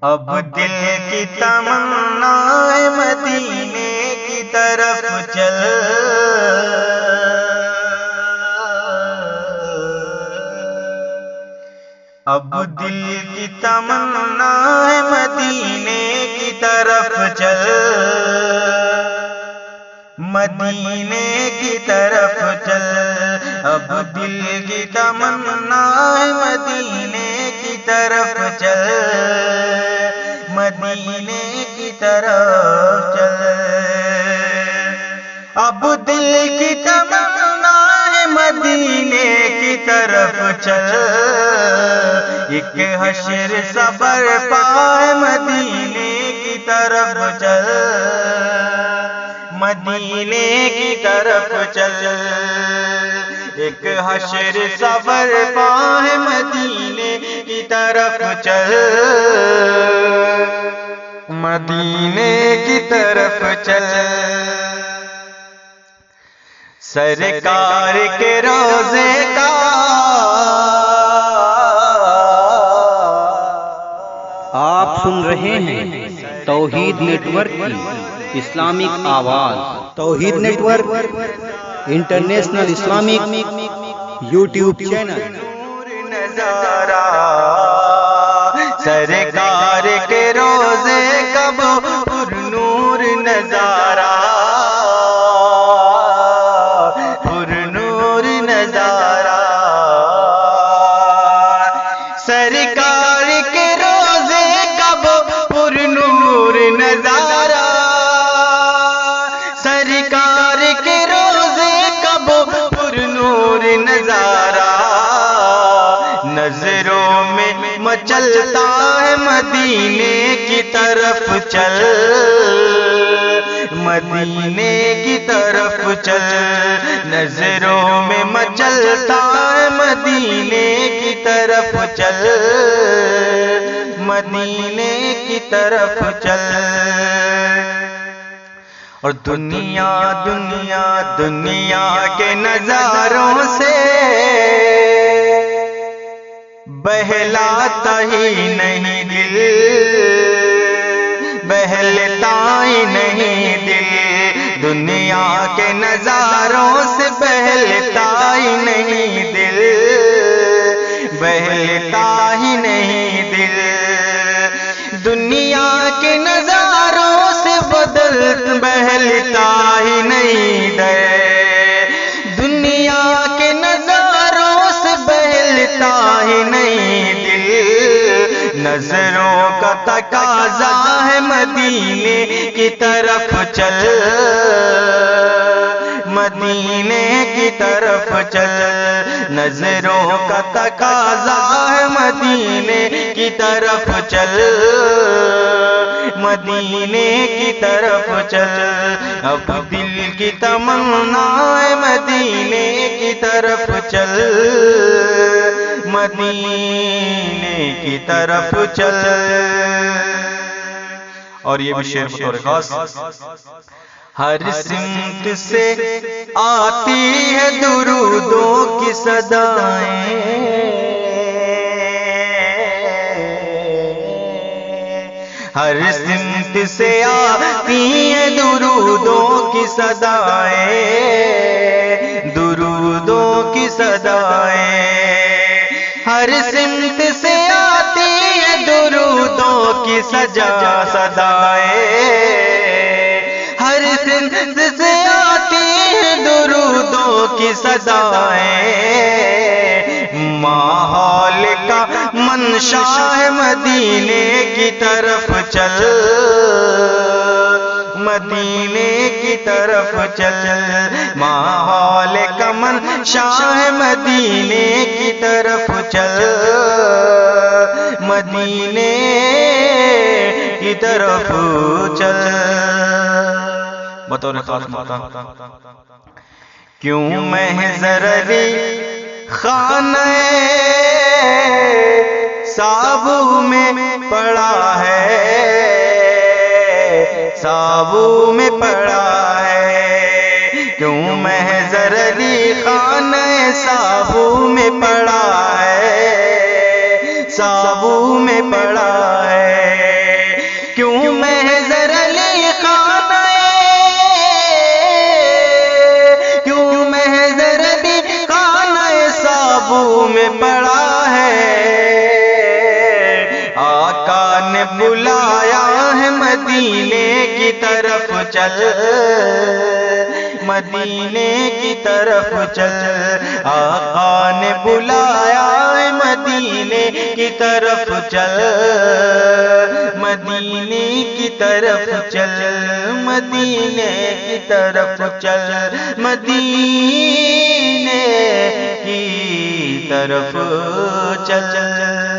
اب دل کی تمنا مدینے کی طرف چل، اب دل کی تمنا مدینے کی طرف چل، مدینے کی طرف چل، اب دل کی تمنا مدینے کی طرف چل، مدینے کی طرف چل، اب دل کی تمنا مدینے کی طرف چل، ایک حشر صبر پائے مدینے کی طرف چل، مدینے کی طرف چل، ایک حشر صبر پائے مدینے کی طرف چل، مدینے کی طرف چل، سرکار کے روزے کا آپ سن رہے ہیں توحید نیٹ ورک کی اسلامک آواز۔ Tawheed network international Islamic YouTube channel. نظارہ سرکار کے روزے کا پر نور نظارہ، پر نور نظارہ، سرکار کے روزے کا پر نور نظارہ، سرکار کے روزے کا پر نور نظارہ، نظروں میں مچلتا ہے مدینے کی طرف چل، مدینے کی طرف چل، نظروں میں مچلتا ہے مدینے کی طرف چل، مدینے کی طرف چل، اور دنیا دنیا دنیا کے نظاروں سے بہلاتا ہی نہیں دل، بہلتا ہی نہیں دل، دنیا کے نظاروں سے بہلتا ہی نہیں دل، بہلتا ہی نہیں دل، دنیا کے نظاروں سے بدل بہلتا ہی نہیں دل، دنیا کے نظاروں سے بہلتا ہی نہیں دل، نظروں کا تقاضا ہے مدینے کی طرف چل، مدینے کی طرف چل، نظروں کا تقاضا ہے مدینے کی طرف چل، مدینے کی طرف چل، اب دل کی تمنا ہے مدینے کی طرف چل، مدینے کی طرف چل۔ اور یہ بھی شعر بطور خاص، ہر سمت سے آتی ہے درودوں کی صدائیں، ہر سمت سے آتی ہیں درودوں کی صدائیں، درودوں کی صدائیں، ہر سمت سے آتی ہیں درودوں کی صدائیں، ہر سمت سے آتی ہیں درودوں کی صدائیں، ماحول کا منشا ہے مدینے کی طرف چل، مدینے کی طرف چل، ماحول کا منشا ہے مدینے کی طرف چل، مدینے کی طرف چل۔ بطور خاص مقام، کیوں محضر علی خانہ سابو میں پڑا ہے، سابو میں پڑا ہے، کیوں محضر علی خانہ سابو میں پڑا ہے، سابو میں پڑا ہے، کیوں محضر علی خانہ، کیوں محضر علی خانہ صابو میں پڑا ہے، آقا نے بلایا ہے مدینے کی طرف چل، مدینے کی طرف چل، آقا نے بلایا ہے مدینے کی طرف چل، مدینے کی طرف چل، مدینے کی طرف چل، مدینے کی طرف چل۔